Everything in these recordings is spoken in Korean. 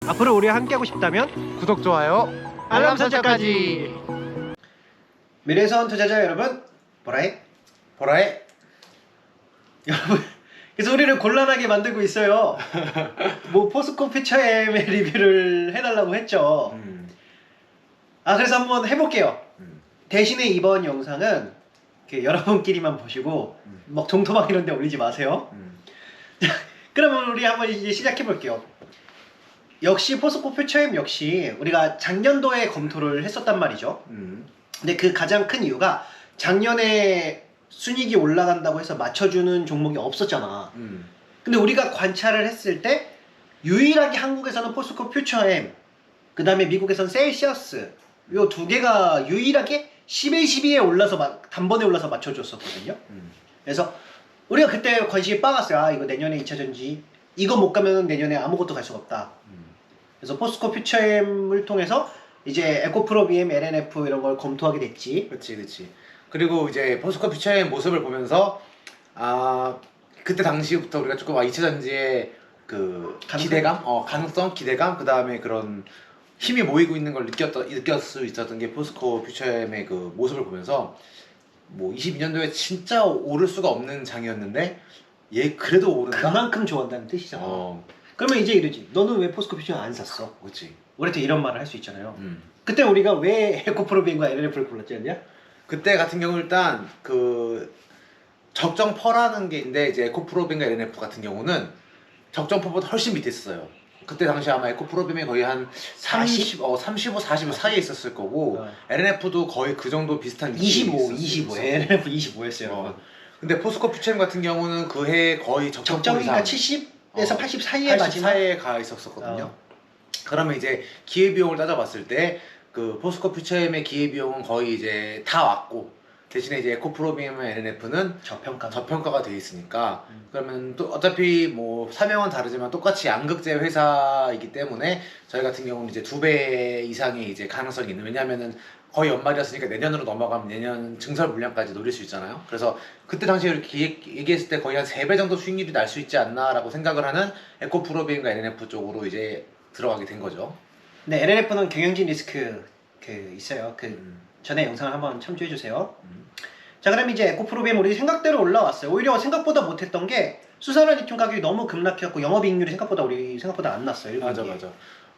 앞으로 우리와 함께하고 싶다면 구독, 좋아요, 알람 설정까지. 미래선 투자자 여러분, 보라해 보라해. 여러분, 그래서 우리를 곤란하게 만들고 있어요. 뭐 포스코 퓨처엠의 리뷰를 해달라고 했죠. 그래서 한번 해볼게요. 대신에 이번 영상은 여러분끼리만 보시고 막 동토막 이런 데 올리지 마세요. 그러면 우리 한번 이제 시작해 볼게요. 역시 포스코 퓨처엠 역시 우리가 작년도에 검토를 했었단 말이죠. 근데 그 가장 큰 이유가 작년에 순이익이 올라간다고 해서 맞춰주는 종목이 없었잖아. 근데 우리가 관찰을 했을 때 유일하게 한국에서는 포스코 퓨처엠, 그 다음에 미국에서는 셀시어스, 요 두 개가 유일하게 10에 12에 올라서 단번에 올라서 맞춰줬었거든요. 그래서 우리가 그때 관심이 빠갔어요. 이거 내년에 2차전지 이거 못 가면 내년에 아무것도 갈 수가 없다. 그래서 포스코 퓨처엠을 통해서 이제 에코프로 BM, LNF 이런 걸 검토하게 됐지. 그치. 그리고 이제 포스코 퓨처의 모습을 보면서 그때 당시부터 우리가 조금 2차전지의 그 기대감, 가능성, 기대감, 그 다음에 그런 힘이 모이고 있는 걸 느꼈을 수 있었던 게 포스코 퓨처엠의 그 모습을 보면서 뭐 22년도에 진짜 오를 수가 없는 장이었는데 얘 그래도 오른다? 그만큼 좋아한다는 뜻이잖아. 그러면 이제 이러지. 너는 왜 포스코 퓨처엠 안 샀어? 그치. 우리한테 이런 말을 할 수 있잖아요. 그때 우리가 왜 에코프로 BM과 LNF를 골랐지 않냐? 그때 같은 경우 일단 그 적정퍼라는 게 있는데 이제 에코프로빔과 LNF 같은 경우는 적정퍼보다 훨씬 밑에 있었어요. 그때 당시 아마 에코프로빔이 거의 한 35, 40 사이에 있었을 거고 LNF도 거의 그 정도 비슷한 25 LNF 25였어요. 근데 포스코 퓨처엠 같은 경우는 그 해 거의 적정이가 70에서 80 사이에 80 사이에 가 있었거든요. 그러면 이제 기회비용을 따져봤을 때 그 포스코 퓨처엠의 기회비용은 거의 이제 다 왔고 대신에 이제 에코프로빔 LNF는 저평가가 돼 있으니까 그러면 또 어차피 뭐 사명은 다르지만 똑같이 양극재 회사이기 때문에 저희 같은 경우는 이제 2배 이상의 이제 가능성이 있는, 왜냐면은 거의 연말이었으니까 내년으로 넘어가면 내년 증설 물량까지 노릴 수 있잖아요. 그래서 그때 당시에 이렇게 얘기했을 때 거의 한 3배 정도 수익률이 날 수 있지 않나 라고 생각을 하는 에코프로빔과 LNF 쪽으로 이제 들어가게 된 거죠. 네, LNF는 경영진 리스크 있어요. 전에 영상을 한번 참조해 주세요. 자, 그럼 이제 에코프로 BM 우리 생각대로 올라왔어요. 오히려 생각보다 못했던 게 수산화 리튬 가격이 너무 급락해갖고 영업이익률이 생각보다 안 났어요. 맞아.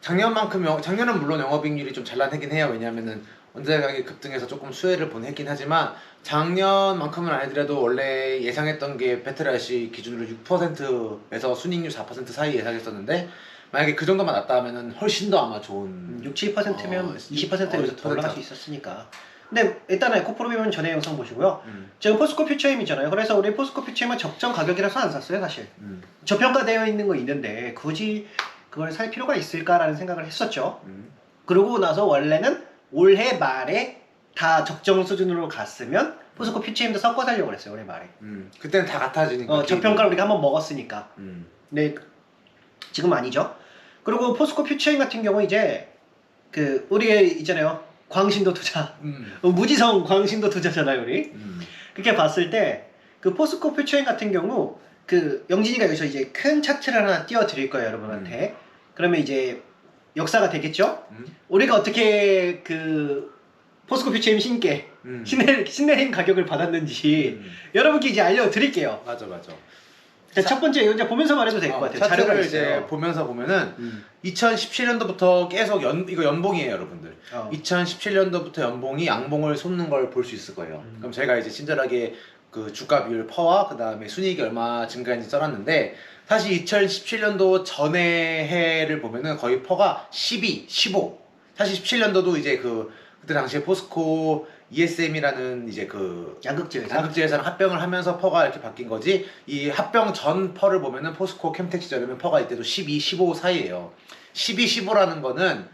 작년은 물론 영업이익률이 좀 잘 나긴 해요. 왜냐면은 원자재 가격이 급등해서 조금 수혜를 보냈긴 하지만 작년만큼은 아니더라도 원래 예상했던 게 배틀아시 기준으로 6%에서 순이익률 4% 사이 예상했었는데 만약에 그 정도만 났다 하면은 훨씬 더 아마 좋은 6, 7%면 20%에서 더 올라갈 수 있었으니까. 근데 일단은 에코프로 BM은 전에 영상 보시고요. 지금 포스코 퓨처엠이잖아요. 그래서 우리 포스코 퓨처엠은 적정 가격이라서 안 샀어요, 사실. 저평가되어 있는 거 있는데 굳이 그걸 살 필요가 있을까라는 생각을 했었죠. 그러고 나서 원래는 올해 말에 다 적정 수준으로 갔으면 포스코 퓨처엠도 섞어 살려고 그랬어요, 올해 말에. 그때는 다 같아지니까 저평가를 우리가 한번 먹었으니까. 네, 지금 아니죠. 그리고 포스코 퓨처엠 같은 경우 이제 우리 있잖아요, 광신도 투자, 무지성 광신도 투자잖아요, 우리. 그렇게 봤을 때 그 포스코 퓨처엠 같은 경우 영진이가 여기서 이제 큰 차트를 하나 띄워드릴 거예요, 여러분한테. 그러면 이제 역사가 되겠죠. 우리가 어떻게 포스코 퓨처엠 신내림 가격을 받았는지 여러분께 이제 알려드릴게요. 맞아. 자, 첫 번째 이거 보면서 말해도 될 것 같아요. 차트를 이제 보면서 보면은 2017년도부터 계속 이거 연봉이에요, 여러분들. 2017년도부터 연봉이 양봉을 솟는 걸 볼 수 있을 거예요. 그럼 제가 이제 친절하게 그 주가 비율 퍼와 그 다음에 순이익이 얼마 증가했는지 써놨는데, 사실 2017년도 전의 해를 보면은 거의 퍼가 12, 15. 사실 17년도도 이제 그때 당시에 포스코 ESM이라는 이제 양극재 회사랑 합병을 하면서 퍼가 이렇게 바뀐 거지, 이 합병 전 퍼를 보면은 포스코 캠텍 시절이면 퍼가 이때도 12, 15 사이에요. 12, 15라는 거는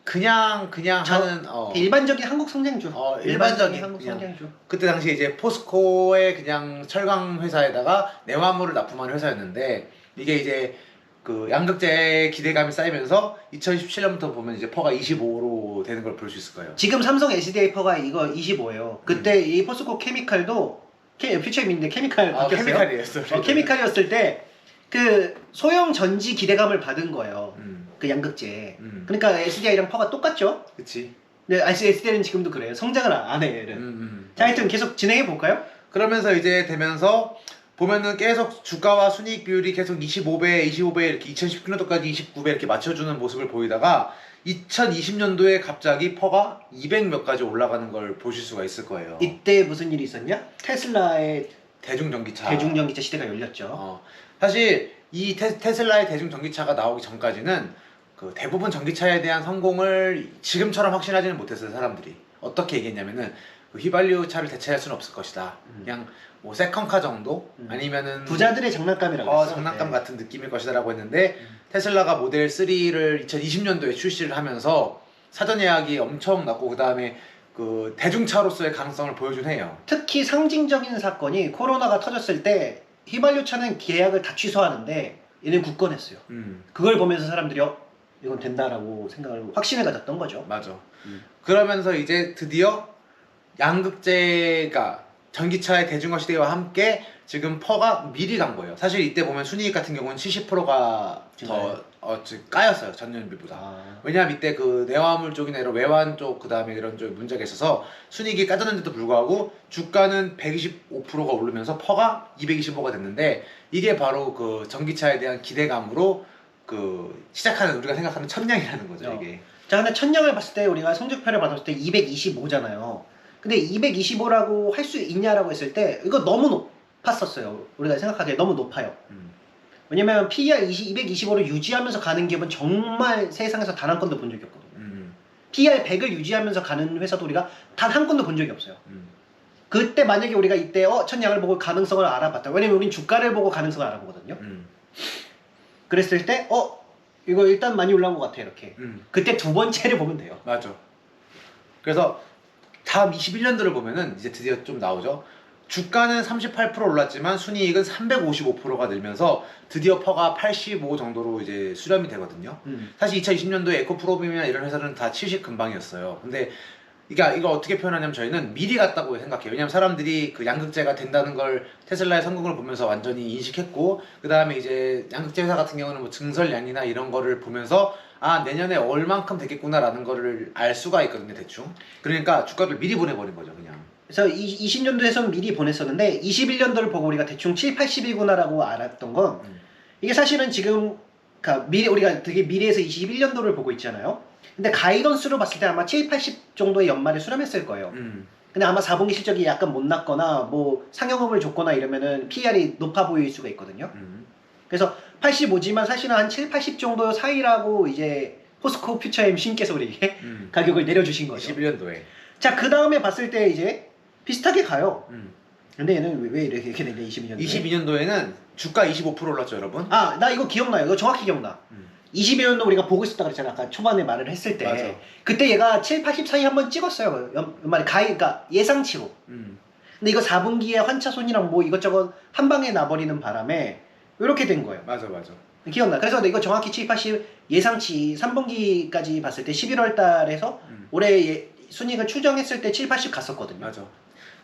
그냥 하는 일반적인 한국 성장주. 일반적인 한국 성장주. 그때 당시에 이제 포스코의 그냥 철강 회사에다가 내화물을 납품하는 회사였는데, 이게 이제 양극재 기대감이 쌓이면서 2017년부터 보면 이제 퍼가 25로 되는 걸 볼 수 있을 거예요. 지금 삼성 SDI 퍼가 이거 25예요. 그때 이 포스코 케미칼도 퓨처엠인데 케미칼 바뀌었어요. 케미칼이었어. 케미칼이었을 때 소형 전지 기대감을 받은 거예요. 그 양극재. 그러니까 SDI랑 퍼가 똑같죠? 그치. 근데 SDI는 지금도 그래요. 성장을 안 해, 얘는. 자, 하여튼 계속 진행해 볼까요? 그러면서 이제 되면서 보면은 계속 주가와 순이익 비율이 계속 25배, 25배 이렇게 2019년도까지 29배 이렇게 맞춰주는 모습을 보이다가 2020년도에 갑자기 퍼가 200 몇 가지 올라가는 걸 보실 수가 있을 거예요. 이때 무슨 일이 있었냐? 테슬라의 대중전기차 시대가 열렸죠. 사실 이 테슬라의 대중전기차가 나오기 전까지는 그 대부분 전기차에 대한 성공을 지금처럼 확신하지는 못했어요. 사람들이 어떻게 얘기했냐면은 그 휘발유 차를 대체할 수는 없을 것이다. 그냥 뭐 세컨카 정도 아니면은 부자들의 장난감이라고 했어. 장난감 같은 느낌일 것이다라고 했는데 테슬라가 모델 3를 2020년도에 출시를 하면서 사전 예약이 엄청 났고 그 다음에 그 대중차로서의 가능성을 보여준 해요. 특히 상징적인 사건이 코로나가 터졌을 때 휘발유 차는 계약을 다 취소하는데 얘는 굳건했어요. 그걸 보면서 사람들이 이건 된다라고 생각을 확신을 가졌던 거죠. 맞아. 그러면서 이제 드디어 양극재가 전기차의 대중화 시대와 함께 지금 퍼가 미리 간 거예요. 사실 이때 보면 순이익 같은 경우는 70%가 더 까였어요. 전년비보다. 왜냐하면 이때 그 내화물 쪽이나 이런 외환 쪽 그다음에 이런 쪽 문제가 있어서 순이익이 까졌는데도 불구하고 주가는 125%가 오르면서 퍼가 225가 됐는데 이게 바로 그 전기차에 대한 기대감으로 그 시작하는 우리가 생각하는 천냥이라는 거죠. 이게. 자, 근데 천냥을 봤을 때 우리가 성적표를 받았을 때 225잖아요. 근데 225라고 할 수 있냐라고 했을 때 이거 너무 높았었어요. 우리가 생각하기에 너무 높아요. 왜냐면 PER 225를 유지하면서 가는 기업은 정말 세상에서 단 한 건도 본 적이 없거든요. PER 100을 유지하면서 가는 회사도 우리가 단 한 건도 본 적이 없어요. 그때 만약에 우리가 이때 천냥을 보고 가능성을 알아봤다. 왜냐면 우린 주가를 보고 가능성을 알아보거든요. 그랬을 때 이거 일단 많이 올라온 것 같아 이렇게. 그때 두 번째를 보면 돼요. 맞아. 그래서 다음 21년도를 보면은 이제 드디어 좀 나오죠. 주가는 38% 올랐지만 순이익은 355%가 늘면서 드디어 퍼가 85 정도로 이제 수렴이 되거든요. 사실 2020년도에 에코프로빔이나 이런 회사는 다 70 근방이었어요. 근데 이거 어떻게 표현하냐면 저희는 미리 갔다고 생각해요. 왜냐면 사람들이 그 양극재가 된다는 걸 테슬라의 성공을 보면서 완전히 인식했고 그 다음에 이제 양극재 회사 같은 경우는 뭐 증설량이나 이런 거를 보면서 내년에 얼만큼 되겠구나 라는 거를 알 수가 있거든요. 대충. 그러니까 주가를 미리 보내버린 거죠. 그냥. 그래서 20년도에서는 미리 보냈었는데 21년도를 보고 우리가 대충 7, 80이구나 라고 알았던 건 이게 사실은 지금 그러니까 우리가 되게 미래에서 21년도를 보고 있잖아요. 근데 가이던스로 봤을 때 아마 7, 80 정도의 연말에 수렴했을 거예요. 근데 아마 4분기 실적이 약간 못 났거나 뭐 상영업을 줬거나 이러면은 PR이 높아 보일 수가 있거든요. 그래서 85지만 사실은 한 7, 80 정도 사이라고 이제 포스코 퓨처엠 신께서 우리에게 가격을 내려주신 거죠. 21년도에. 자, 그 다음에 봤을 때 이제 비슷하게 가요. 근데 얘는 왜 이렇게 되냐 22년도에. 22년도에는 주가 25% 올랐죠, 여러분. 나 이거 기억나요. 이거 정확히 기억나. 22년도 우리가 보고 있었다 그랬잖아. 아까 초반에 말을 했을 때. 맞아. 그때 얘가 7, 80 사이 한번 찍었어요. 연말에 그러니까 예상치로. 근데 이거 4분기에 환차손이랑 뭐 이것저것 한 방에 나버리는 바람에 이렇게 된 거예요. 맞아. 기억나. 그래서 이거 정확히 7, 80 예상치 3분기까지 봤을 때 11월 달에서 올해 순이익을 추정했을 때 7, 80 갔었거든요. 맞아.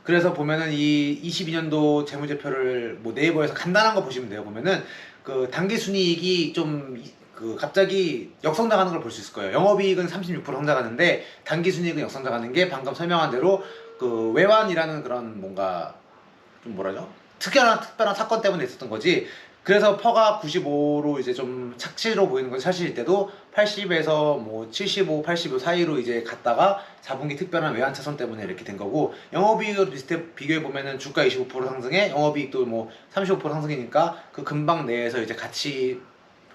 그래서 보면은 이 22년도 재무제표를 뭐 네이버에서 간단한 거 보시면 돼요. 보면은 그 단기 순이익이 좀 그 갑자기 역성장하는 걸 볼 수 있을 거예요. 영업이익은 36% 성장하는데 단기 순이익은 역성장하는 게 방금 설명한 대로 그 외환이라는 그런 뭔가 좀 뭐라죠? 특별한 사건 때문에 있었던 거지. 그래서 퍼가 95로 이제 좀 착시로 보이는 건 사실 이때도 80에서 뭐 75, 85 사이로 이제 갔다가 4분기 특별한 외환 차손 때문에 이렇게 된 거고 영업이익으로 비교해 보면은 주가 25% 상승에 영업이익도 뭐 35% 상승이니까 그 근방 내에서 이제 같이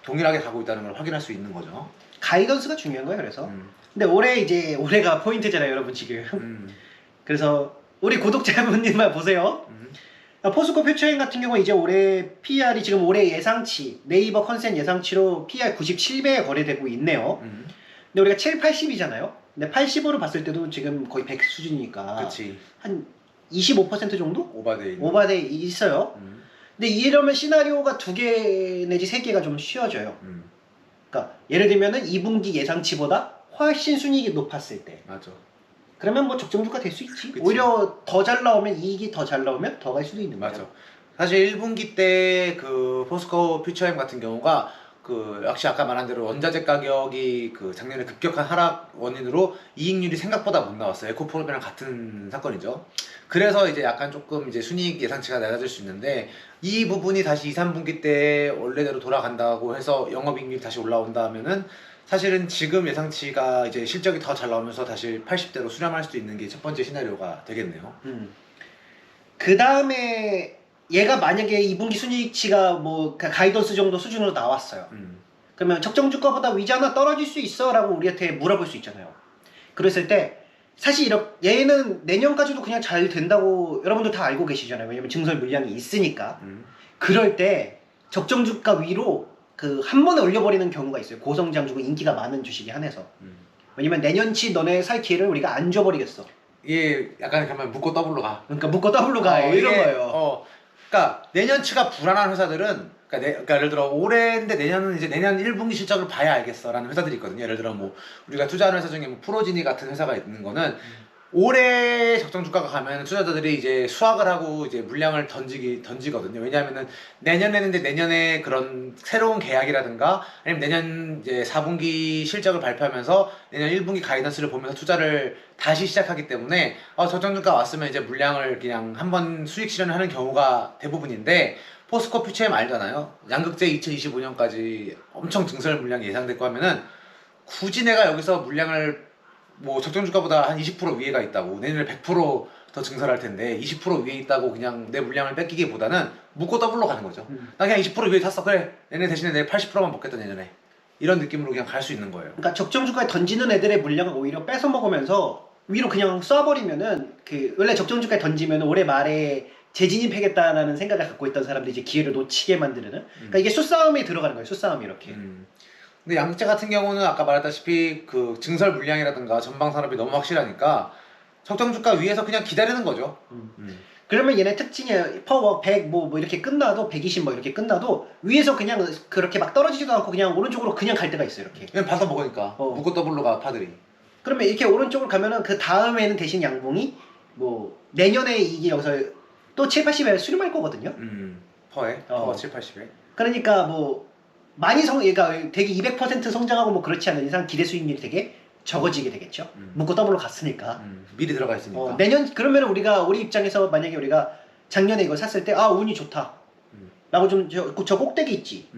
동일하게 가고 있다는 걸 확인할 수 있는 거죠. 가이던스가 중요한 거예요. 그래서 근데 올해가 포인트잖아요, 여러분 지금. 그래서 우리 구독자분들만 보세요. 포스코 퓨처엠 같은 경우 이제 올해 PR이 지금 올해 예상치 네이버 컨센 예상치로 PR 97배에 거래되고 있네요. 근데 우리가 7, 80이잖아요. 근데 85로 봤을 때도 지금 거의 100 수준이니까 그치. 한 25% 정도? 오바돼 있어요. 근데 이러면 시나리오가 2개 내지 3개가 좀 쉬워져요. 그러니까 예를 들면은 2분기 예상치보다 훨씬 순이익이 높았을 때. 맞아. 그러면 뭐 적정주가 될 수 있지. 그치. 오히려 더 잘 나오면 이익이 더 잘 나오면 더 갈 수도 있는 거죠. 맞아. 사실 1분기 때 그 포스코 퓨처엠 같은 경우가 그 역시 아까 말한 대로 원자재 가격이 그 작년에 급격한 하락 원인으로 이익률이 생각보다 못 나왔어요. 에코프로비랑 같은 사건이죠. 그래서 이제 약간 조금 이제 순이익 예상치가 낮아질 수 있는데 이 부분이 다시 2, 3분기 때 원래대로 돌아간다고 해서 영업이익률이 다시 올라온다면은 사실은 지금 예상치가 이제 실적이 더 잘 나오면서 다시 80대로 수렴할 수도 있는 게 첫 번째 시나리오가 되겠네요. 그 다음에 얘가 만약에 2분기 순이익치가 뭐 가이던스 정도 수준으로 나왔어요. 그러면 적정 주가보다 위자나 떨어질 수 있어? 라고 우리한테 물어볼 수 있잖아요. 그랬을 때 사실 얘는 내년까지도 그냥 잘 된다고 여러분들 다 알고 계시잖아요. 왜냐면 증설 물량이 있으니까. 그럴 때 적정 주가 위로 그 한 번에 올려버리는 경우가 있어요. 고성장 주고 인기가 많은 주식에 한해서. 왜냐면 내년치 너네 살 기회를 우리가 안 줘버리겠어. 이게 약간 그러면 묶고 더블로 가. 그러니까 묶고 더블로 가. 이런 거예요. 그러니까 내년치가 불안한 회사들은 그러니까 예를 들어 올해인데 내년은 이제 내년 1분기 실적을 봐야 알겠어라는 회사들이 있거든요. 예를 들어 뭐 우리가 투자하는 회사 중에 뭐 프로지니 같은 회사가 있는 거는 올해 적정 주가가 가면 투자자들이 이제 수확을 하고 이제 물량을 던지거든요. 왜냐하면은 내년에는 이제 내년에 그런 새로운 계약이라든가 아니면 내년 이제 4분기 실적을 발표하면서 내년 1분기 가이던스를 보면서 투자를 다시 시작하기 때문에 적정 주가 왔으면 이제 물량을 그냥 한번 수익 실현하는 경우가 대부분인데 포스코 퓨처엠 알잖아요. 양극재 2025년까지 엄청 증설 물량이 예상됐고 하면은 굳이 내가 여기서 물량을 뭐 적정 주가보다 한 20% 위에가 있다고 내년에 100% 더 증설할 텐데 20% 위에 있다고 그냥 내 물량을 뺏기기보다는 묶고 더블로 가는 거죠. 나 그냥 20% 위에 탔어. 그래. 내년 대신에 내 80%만 먹겠다 내년에. 이런 느낌으로 그냥 갈 수 있는 거예요. 그러니까 적정 주가에 던지는 애들의 물량을 오히려 뺏어 먹으면서 위로 그냥 쏴버리면은 그 원래 적정 주가에 던지면 올해 말에 재진입하겠다라는 생각을 갖고 있던 사람들이 이제 기회를 놓치게 만드는. 그러니까 이게 수싸움에 들어가는 거예요. 수싸움이 이렇게. 근데 양극재 같은 경우는 아까 말했다시피 그 증설 물량이라든가 전방 산업이 너무 확실하니까 적정 주가 위에서 그냥 기다리는 거죠. 그러면 얘네 특징이 퍼워 100 뭐 이렇게 끝나도 120 뭐 이렇게 끝나도 위에서 그냥 그렇게 막 떨어지지도 않고 그냥 오른쪽으로 그냥 갈 때가 있어요. 이렇게. 그냥 받아 먹으니까 묶고 더블로 가 파들이. 그러면 이렇게 오른쪽으로 가면은 그 다음에는 대신 양봉이 뭐 내년에 이게 여기서 또 7, 80에 수렴할 거거든요. 퍼 7, 80에. 그러니까 뭐 많이 얘가 되게 200% 성장하고 뭐 그렇지 않은 이상 기대 수익률이 되게 적어지게 되겠죠. 묶고 더블로 갔으니까. 미리 들어가 있으니까. 내년 그러면 우리 입장에서 만약에 우리가 작년에 이걸 샀을 때 운이 좋다. 라고 좀 저 꼭대기 있지.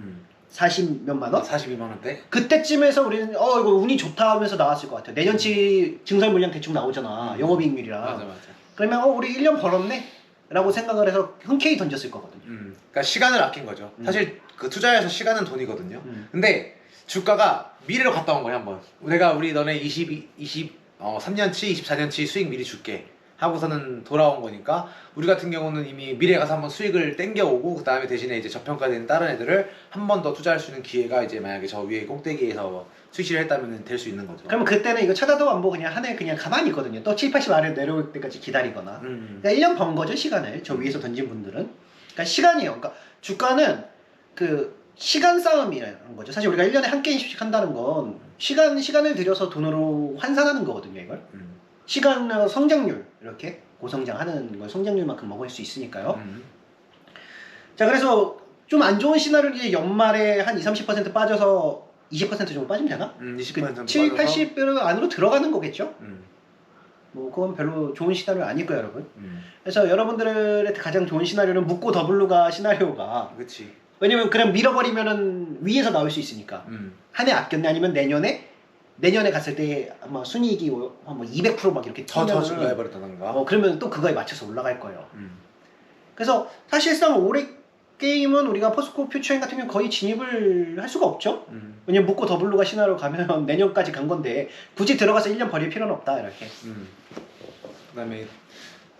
40 몇만 원? 42만 원대? 그때쯤에서 우리는 이거 운이 좋다 하면서 나왔을 것 같아요. 내년치 증설 물량 대충 나오잖아. 영업이익률이랑. 맞아. 그러면 우리 1년 벌었네? 라고 생각을 해서 흔쾌히 던졌을 거거든요. 그러니까 시간을 아낀 거죠. 사실 그 투자에서 시간은 돈이거든요. 근데 주가가 미래로 갔다 온 거야 한번. 우리 너네 3년치, 24년치 수익 미리 줄게 하고서는 돌아온 거니까 우리 같은 경우는 이미 미래에 가서 한번 수익을 땡겨오고 그 다음에 대신에 이제 저평가된 다른 애들을 한 번 더 투자할 수 있는 기회가 이제 만약에 저 위에 꼭대기에서 수익을 했다면 될 수 있는 거죠. 그러면 그때는 이거 쳐다도 안 보고 그냥 한 해 그냥 가만히 있거든요. 또 7, 80 아래로 내려올 때까지 기다리거나. 그러니까 1년 번 거죠, 시간을. 저 위에서 던진 분들은. 그러니까 시간이에요. 그러니까 주가는 그 시간 싸움이라는 거죠. 사실 우리가 1년에 한 게임씩 한다는 건 시간을 들여서 돈으로 환산하는 거거든요, 이걸. 시간 성장률 이렇게 고성장하는 걸 성장률만큼 먹을 수 있으니까요. 자, 그래서 좀 안 좋은 시나리오는 연말에 한 20, 30% 빠져서 20% 정도 빠지면 되나? 20% 7, 80 안으로 들어가는 거겠죠? 뭐 그건 별로 좋은 시나리오 아니고요, 여러분. 그래서 여러분들한테 가장 좋은 시나리오는 묶고 더블루가 시나리오가. 그렇지. 왜냐면 그냥 밀어버리면은 위에서 나올 수 있으니까. 한 해 아꼈네. 아니면 내년에 갔을 때 아마 순이익이 뭐 200% 막 이렇게 더 증가해버렸다던가. 그러면 또 그거에 맞춰서 올라갈 거예요. 그래서 사실상 올해 게임은 우리가 포스코 퓨처엠 같은 경우는 거의 진입을 할 수가 없죠. 왜냐면 묶고 더블루가 시나리오 가면 내년까지 간 건데 굳이 들어가서 1년 버릴 필요는 없다 이렇게. 그다음에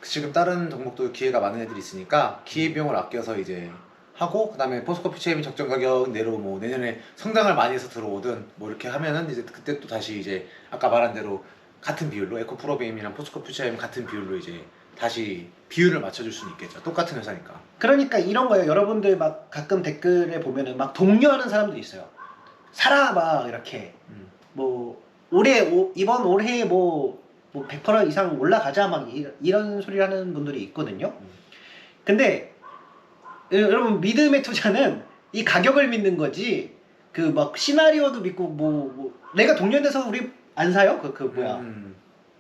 지금 다른 종목도 기회가 많은 애들이 있으니까 기회비용을 아껴서 이제 하고 그다음에 포스코 퓨처엠이 적정 가격 내로 뭐 내년에 성장을 많이 해서 들어오든 뭐 이렇게 하면은 이제 그때 또 다시 이제 아까 말한 대로 같은 비율로 에코프로비엠이랑 포스코 퓨처엠 같은 비율로 이제 다시 비율을 맞춰줄 수는 있겠죠. 똑같은 회사니까. 그러니까 이런 거예요. 여러분들 막 가끔 댓글에 보면은 막 독려하는 사람들이 있어요. 사라 막 이렇게 뭐 이번 올해 뭐 100% 이상 올라가자 막 이런 소리를 하는 분들이 있거든요. 근데 여러분 믿음의 투자는 이 가격을 믿는 거지 그 막 시나리오도 믿고 뭐 내가 동년돼서 우리 안 사요? 그 뭐야.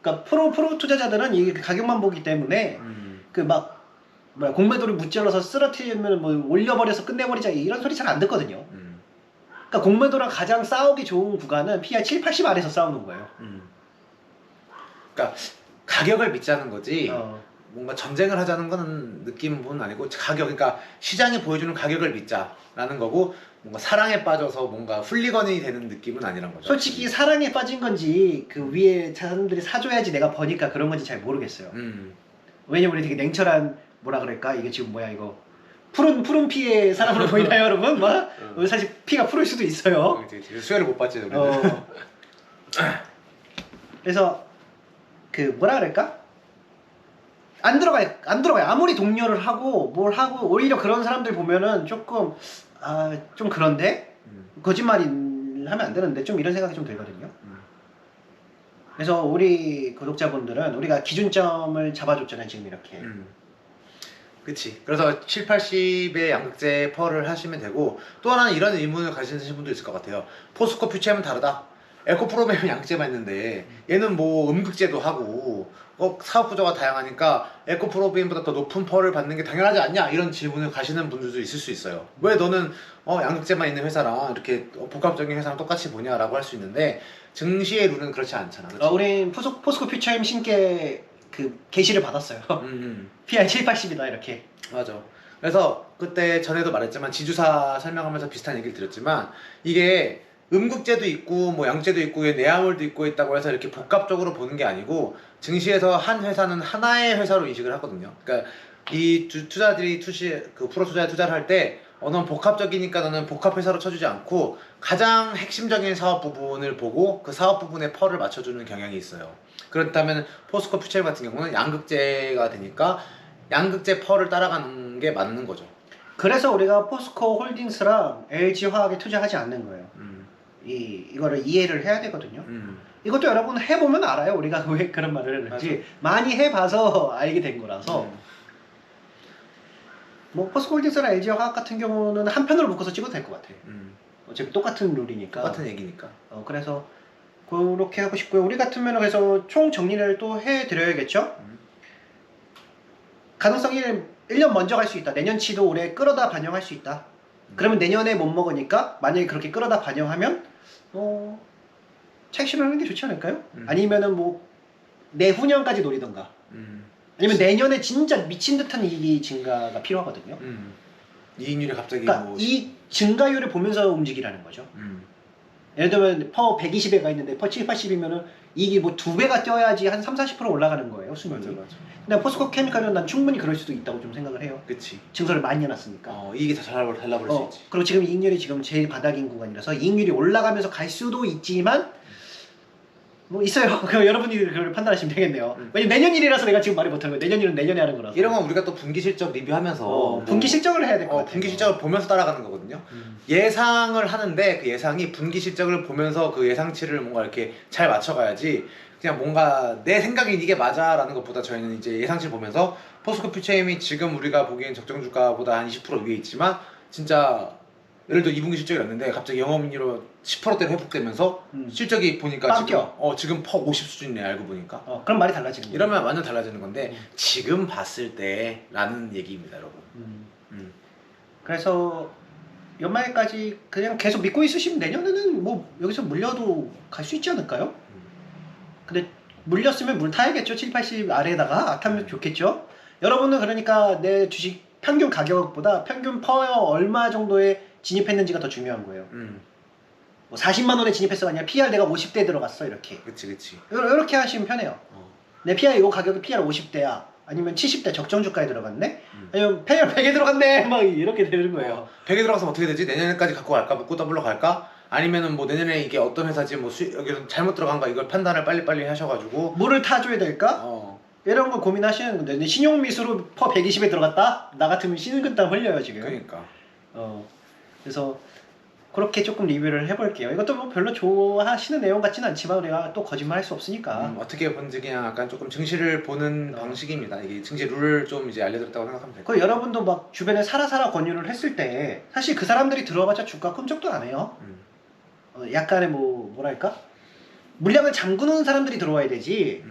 그러니까 프로 투자자들은 이 가격만 보기 때문에 그 막 뭐야 공매도를 무찔러서 쓰러뜨리면 뭐 올려버려서 끝내버리자 이런 소리 잘 안 듣거든요. 그러니까 공매도랑 가장 싸우기 좋은 구간은 PER 7, 80 아래에서 싸우는 거예요. 그러니까 가격을 믿자는 거지. 뭔가 전쟁을 하자는 거는 느낌은 아니고 가격, 그러니까 시장이 보여주는 가격을 믿자라는 거고 뭔가 사랑에 빠져서 뭔가 훌리건이 되는 느낌은 아니란 거죠. 솔직히 사랑에 빠진 건지 그 위에 사람들이 사줘야지 내가 버니까 그런 건지 잘 모르겠어요. 왜냐면 우리 되게 냉철한 뭐라 그럴까 이게 지금 뭐야 이거 푸른 피의 사람으로 보이나요 여러분? 막 사실 피가 푸를 수도 있어요. 수혜를 못 받지 우리는. 그래서 그 뭐라 그럴까? 안 들어가요. 아무리 독려를 하고 뭘 하고 오히려 그런 사람들 보면은 조금 좀 그런데 거짓말 하면 안 되는데 좀 이런 생각이 좀 들거든요. 그래서 우리 구독자분들은 우리가 기준점을 잡아줬잖아요 지금 이렇게. 그치. 그래서 7, 80의 양극재 펄을 하시면 되고 또 하나는 이런 의문을 가지신 분도 있을 것 같아요. 포스코 퓨처엠은 다르다. 에코프로베는 양극재만 있는데 얘는 뭐 음극재도 하고 사업 구조가 다양하니까 에코프로베인보다 더 높은 펄을 받는 게 당연하지 않냐 이런 질문을 가시는 분들도 있을 수 있어요. 왜 너는 양극재만 있는 회사랑 이렇게 복합적인 회사랑 똑같이 보냐라고 할 수 있는데 증시의 룰은 그렇지 않잖아. 우린 포스코 퓨처엠 신께 그 게시를 받았어요. PER 7, 80이다 이렇게. 맞아. 그래서 그때 전에도 말했지만 지주사 설명하면서 비슷한 얘기를 드렸지만 이게 음극재도 있고 뭐 양극재도 있고 내화물도 있고 있다고 해서 이렇게 복합적으로 보는 게 아니고 증시에서 한 회사는 하나의 회사로 인식을 하거든요. 그러니까 이 투자들이 프로 투자에 투자를 할 때 너는 복합적이니까 너는 복합회사로 쳐주지 않고 가장 핵심적인 사업 부분을 보고 그 사업 부분에 펄을 맞춰주는 경향이 있어요. 그렇다면 포스코 퓨처엠 같은 경우는 양극재가 되니까 양극재 펄을 따라가는 게 맞는 거죠. 그래서 우리가 포스코 홀딩스랑 LG화학에 투자하지 않는 거예요. 이거를 이해를 해야 되거든요. 이것도 여러분 해보면 알아요. 우리가 왜 그런 말을 했는지. 많이 해봐서 알게 된 거라서. 뭐 포스코 홀딩스랑 LG화학 같은 경우는 한 편으로 묶어서 찍어도 될 것 같아요. 어차피 똑같은 룰이니까. 똑같은 얘기니까. 그래서 그렇게 하고 싶고요. 우리 같으면 그래서 총 정리를 또 해드려야겠죠. 가능성이 1년 먼저 갈 수 있다. 내년치도 올해 끌어다 반영할 수 있다. 그러면 내년에 못 먹으니까 만약에 그렇게 끌어다 반영하면 차익 실현하는 게 좋지 않을까요? 아니면은 뭐 내후년까지 노리던가. 아니면 내년에 진짜 미친 듯한 이익이 증가가 필요하거든요. 이익률이 갑자기 그러니까 이 증가율을 보면서 움직이라는 거죠. 예를 들면 퍼 120에 가 있는데 퍼 7, 80이면은 이익이 뭐 2배가 뛰어야지 한 3, 40% 올라가는 거예요, 수명이. 맞아. 근데 포스코 케미칼은 난 충분히 그럴 수도 있다고 좀 생각을 해요. 그치. 증설을 많이 해놨으니까. 이익이 더 잘 달라버릴 수 있지. 그리고 지금 이익률이 지금 제일 바닥인 구간이라서 이익률이 올라가면서 갈 수도 있지만 뭐 있어요. 그 여러분이 그걸 판단하시면 되겠네요. 왜냐면 내년 일이라서 내가 지금 말을 못하는 거예요. 내년 일은 내년에 하는 거라서. 이런 건 우리가 또 분기 실적 리뷰하면서 분기 실적을 해야 될 것 같아요. 분기 실적을 보면서 따라가는 거거든요. 예상을 하는데 그 예상이 분기 실적을 보면서 그 예상치를 뭔가 이렇게 잘 맞춰가야지 그냥 뭔가 내 생각엔 이게 맞아라는 것보다 저희는 이제 예상치를 보면서 포스코 퓨처엠이 지금 우리가 보기엔 적정 주가보다 한 20% 위에 있지만 진짜 예를 들어 2분기 실적이었는데 갑자기 영업이익률로 10%대로 회복되면서 실적이 보니까 지금 퍼 50 수준이네 알고 보니까. 그럼 말이 달라지는 거예요. 이러면 완전 달라지는 건데 지금 봤을 때 라는 얘기입니다 여러분. 그래서 연말까지 그냥 계속 믿고 있으시면 내년에는 뭐 여기서 물려도 갈 수 있지 않을까요? 근데 물렸으면 물 타야겠죠. 7, 80 아래에다가 타면 좋겠죠. 여러분은 그러니까 내 주식 평균 가격보다 평균 퍼 얼마 정도에 진입했는지가 더 중요한 거예요. 뭐 40만 원에 진입했어가 아니라 PR 내가 50대 들어갔어 이렇게. 그치. 이렇게 하시면 편해요. 내 PR 이거 가격이 PR 50대야. 아니면 70대 적정 주가에 들어갔네. 아니면 PR 100에 들어갔네. 막 이렇게 되는 거예요. 100에 들어가서 어떻게 되지? 내년에까지 갖고 갈까? 묶고 더블로 갈까? 아니면은 뭐 내년에 이게 어떤 회사지 뭐 여기서 잘못 들어간가 이걸 판단을 빨리빨리 하셔가지고 뭐를 타줘야 될까? 이런 거 고민하시는 건데 근데 신용미수로 퍼 120에 들어갔다? 나 같으면 식은땀 흘려요 지금. 그러니까. 그래서 그렇게 조금 리뷰를 해볼게요. 이것도 뭐 별로 좋아하시는 내용 같지는 않지만 우리가 또 거짓말 할 수 없으니까. 어떻게 보는지 그냥 약간 조금 증시를 보는 방식입니다. 이게 증시 룰을 좀 이제 알려드렸다고 생각하면 될 그 거예요. 여러분도 막 주변에 사라 권유를 했을 때 사실 그 사람들이 들어와봤자 주가 꿈쩍도 안 해요. 약간의 뭐랄까 물량을 잠그는 사람들이 들어와야 되지.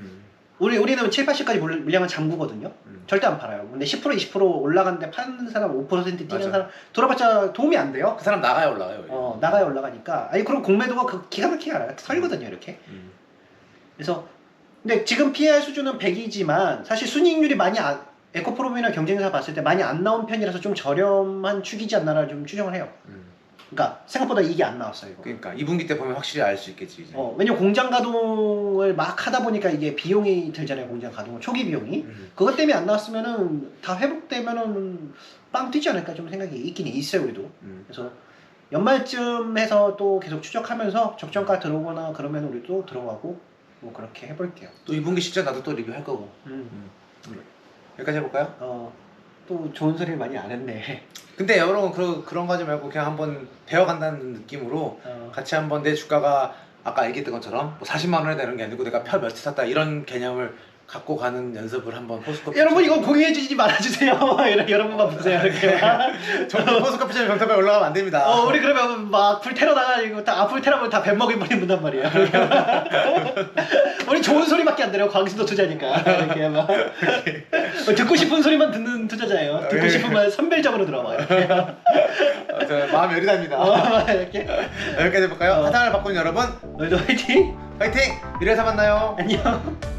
우리는 7, 80까지 물량을 잠그거든요. 절대 안 팔아요. 근데 10% 20% 올라갔는데 파는 사람 5% 뛰는 맞아. 사람 들어봤자 도움이 안 돼요. 그 사람 나가야 올라가요. 나가야 올라가니까. 아니 그럼 공매도가 기가 막히게 알아요. 설거든요 이렇게. 그래서 근데 지금 PER 수준은 100이지만 사실 순이익률이 많이 에코프로비나 경쟁사 봤을 때 많이 안 나온 편이라서 좀 저렴한 축이지 않나라 좀 추정을 해요. 그러니까 생각보다 이익이 안 나왔어요. 이거. 그러니까 2분기 때 보면 확실히 알 수 있겠지. 이제. 왜냐면 공장 가동을 막 하다 보니까 이게 비용이 들잖아요. 공장 가동은 초기 비용이. 그것 때문에 안 나왔으면은 다 회복되면은 빵 뛰지 않을까 좀 생각이 있긴 있어요 우리도. 그래서 연말쯤 해서 또 계속 추적하면서 적정가 들어오거나 그러면 우리도 들어가고 뭐 그렇게 해볼게요. 또 2분기 직전 나도 또 리뷰할 거고. 여기까지 해볼까요? 또 좋은 소리를 많이 안 했네. 근데 여러분 그런 거 하지 말고 그냥 한번 배워간다는 느낌으로 같이 한번 내 주가가 아까 얘기했던 것처럼 뭐 40만 원에 되는 게 아니고 내가 표 며칠 샀다 이런 개념을 갖고 가는 연습을 한번 포스코피 여러분 이거 공유해 주지 말아주세요. 여러분만 보세요 이렇게. 정부 포스코피 점 병탁에 올라가면 안 됩니다. 우리 그러면 막 불테러 나가지고 다 앞불 테러면 다 뱀먹이 버린 분단 말이야. 우리 좋은 소리밖에 안 들어요. 광신도 투자니까. 이렇게 막 듣고 싶은 소리만 듣는 투자자예요. 듣고 싶으면 선별적으로 들어봐요. 마음 열이답니다. 이렇게. 여기까지 해볼까요? 사상을 바꾸는 여러분 오늘도 화이팅! 화이팅! 미래에서 만나요. 안녕.